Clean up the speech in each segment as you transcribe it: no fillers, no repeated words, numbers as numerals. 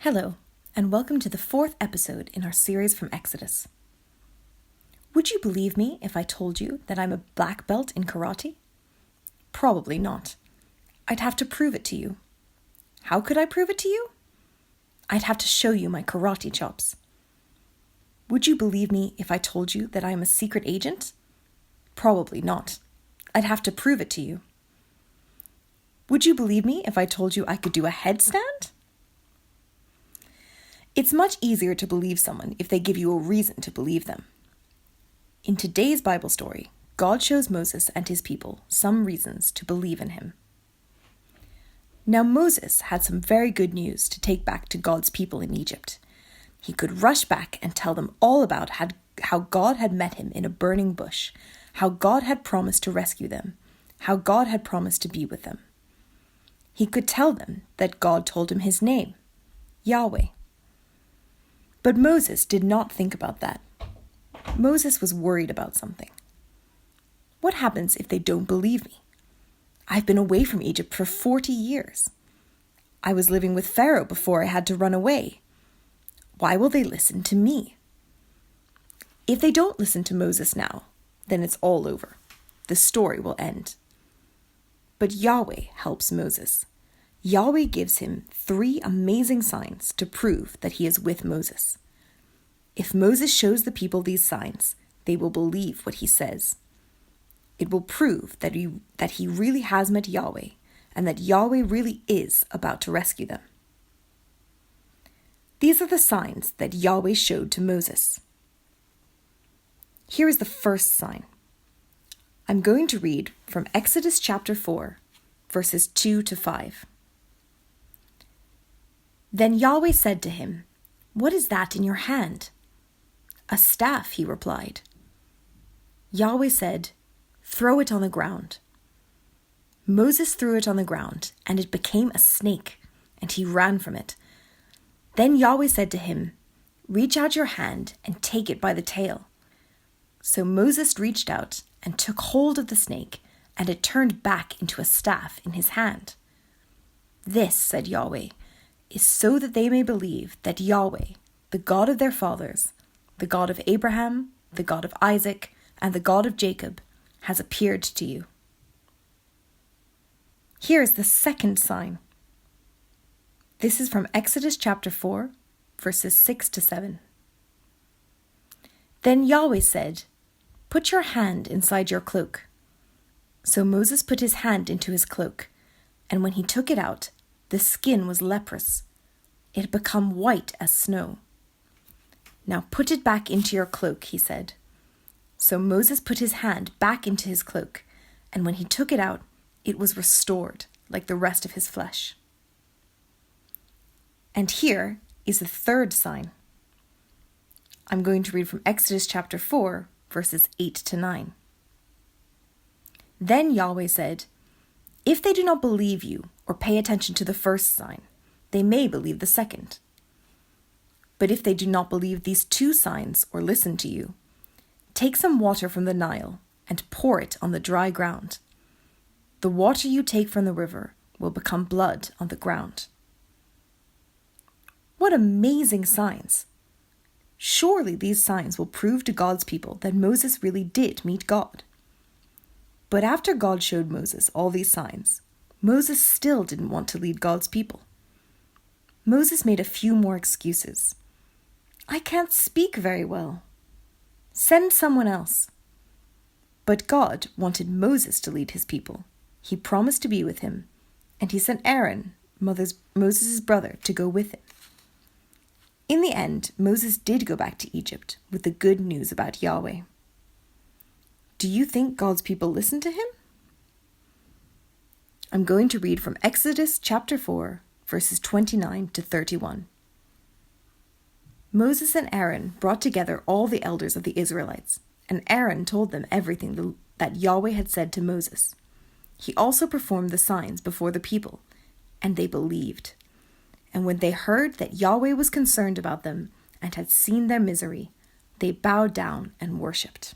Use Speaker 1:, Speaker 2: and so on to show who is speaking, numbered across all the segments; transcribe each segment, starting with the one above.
Speaker 1: Hello, and welcome to the fourth episode in our series from Exodus. Would you believe me if I told you that I'm a black belt in karate? Probably not. I'd have to prove it to you. How could I prove it to you? I'd have to show you my karate chops. Would you believe me if I told you that I am a secret agent? Probably not. I'd have to prove it to you. Would you believe me if I told you I could do a headstand? It's much easier to believe someone if they give you a reason to believe them. In today's Bible story, God shows Moses and his people some reasons to believe in him. Now Moses had some very good news to take back to God's people in Egypt. He could rush back and tell them all about how God had met him in a burning bush, how God had promised to rescue them, how God had promised to be with them. He could tell them that God told him his name, Yahweh. But Moses did not think about that. Moses was worried about something. What happens if they don't believe me? I've been away from Egypt for 40 years. I was living with Pharaoh before I had to run away. Why will they listen to me? If they don't listen to Moses now, then it's all over. The story will end. But Yahweh helps Moses. Yahweh gives him 3 amazing signs to prove that he is with Moses. If Moses shows the people these signs, they will believe what he says. It will prove that he really has met Yahweh and that Yahweh really is about to rescue them. These are the signs that Yahweh showed to Moses. Here is the first sign. I'm going to read from Exodus chapter 4, verses 2 to 5. Then Yahweh said to him, "What is that in your hand?" "A staff," he replied. Yahweh said, "Throw it on the ground." Moses threw it on the ground, and it became a snake, and he ran from it. Then Yahweh said to him, "Reach out your hand and take it by the tail." So Moses reached out and took hold of the snake, and it turned back into a staff in his hand. "This," said Yahweh, "is so that they may believe that Yahweh, the God of their fathers, the God of Abraham, the God of Isaac, and the God of Jacob, has appeared to you." Here is the second sign. This is from Exodus chapter 4, verses 6 to 7. Then Yahweh said, "Put your hand inside your cloak." So Moses put his hand into his cloak, and when he took it out, the skin was leprous. It had become white as snow. "Now put it back into your cloak," he said. So Moses put his hand back into his cloak, and when he took it out, it was restored like the rest of his flesh. And here is the third sign. I'm going to read from Exodus chapter 4, verses 8 to 9. Then Yahweh said, "If they do not believe you or pay attention to the first sign, they may believe the second. But if they do not believe these 2 signs or listen to you, take some water from the Nile and pour it on the dry ground. The water you take from the river will become blood on the ground." What amazing signs! Surely these signs will prove to God's people that Moses really did meet God. But after God showed Moses all these signs, Moses still didn't want to lead God's people. Moses made a few more excuses. "I can't speak very well. Send someone else." But God wanted Moses to lead his people. He promised to be with him, and he sent Aaron, Moses' brother, to go with him. In the end, Moses did go back to Egypt with the good news about Yahweh. Do you think God's people listened to him? I'm going to read from Exodus chapter 4, verses 29 to 31. Moses and Aaron brought together all the elders of the Israelites, and Aaron told them everything that Yahweh had said to Moses. He also performed the signs before the people, and they believed. And when they heard that Yahweh was concerned about them and had seen their misery, they bowed down and worshipped.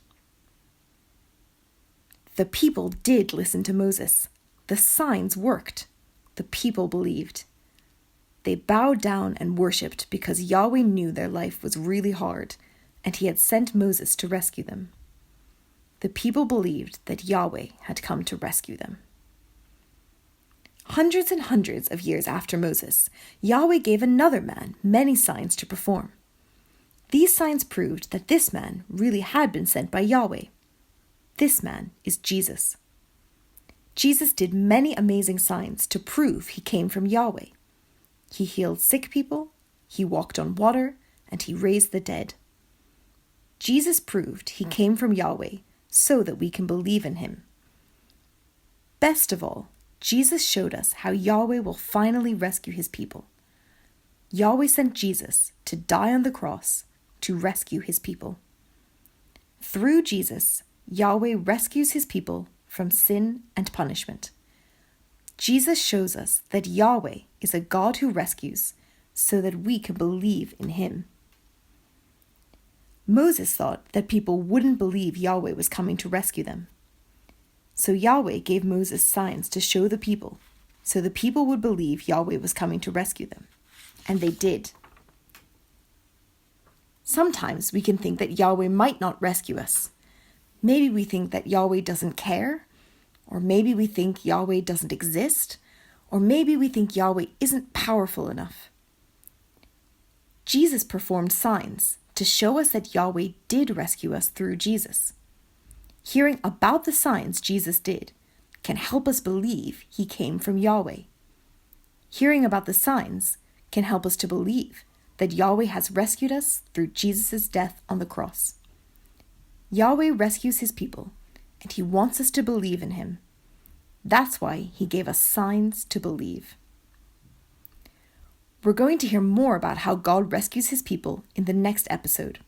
Speaker 1: The people did listen to Moses. The signs worked. The people believed. They bowed down and worshipped because Yahweh knew their life was really hard, and he had sent Moses to rescue them. The people believed that Yahweh had come to rescue them. Hundreds and hundreds of years after Moses, Yahweh gave another man many signs to perform. These signs proved that this man really had been sent by Yahweh. This man is Jesus. Jesus did many amazing signs to prove he came from Yahweh. He healed sick people, he walked on water, and he raised the dead. Jesus proved he came from Yahweh so that we can believe in him. Best of all, Jesus showed us how Yahweh will finally rescue his people. Yahweh sent Jesus to die on the cross to rescue his people. Through Jesus, Yahweh rescues his people from sin and punishment. Jesus shows us that Yahweh is a God who rescues so that we can believe in him. Moses thought that people wouldn't believe Yahweh was coming to rescue them. So Yahweh gave Moses signs to show the people, so the people would believe Yahweh was coming to rescue them. And they did. Sometimes we can think that Yahweh might not rescue us. Maybe we think that Yahweh doesn't care, or maybe we think Yahweh doesn't exist, or maybe we think Yahweh isn't powerful enough. Jesus performed signs to show us that Yahweh did rescue us through Jesus. Hearing about the signs Jesus did can help us believe he came from Yahweh. Hearing about the signs can help us to believe that Yahweh has rescued us through Jesus' death on the cross. Yahweh rescues his people, and he wants us to believe in him. That's why he gave us signs to believe. We're going to hear more about how God rescues his people in the next episode.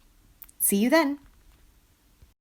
Speaker 1: See you then.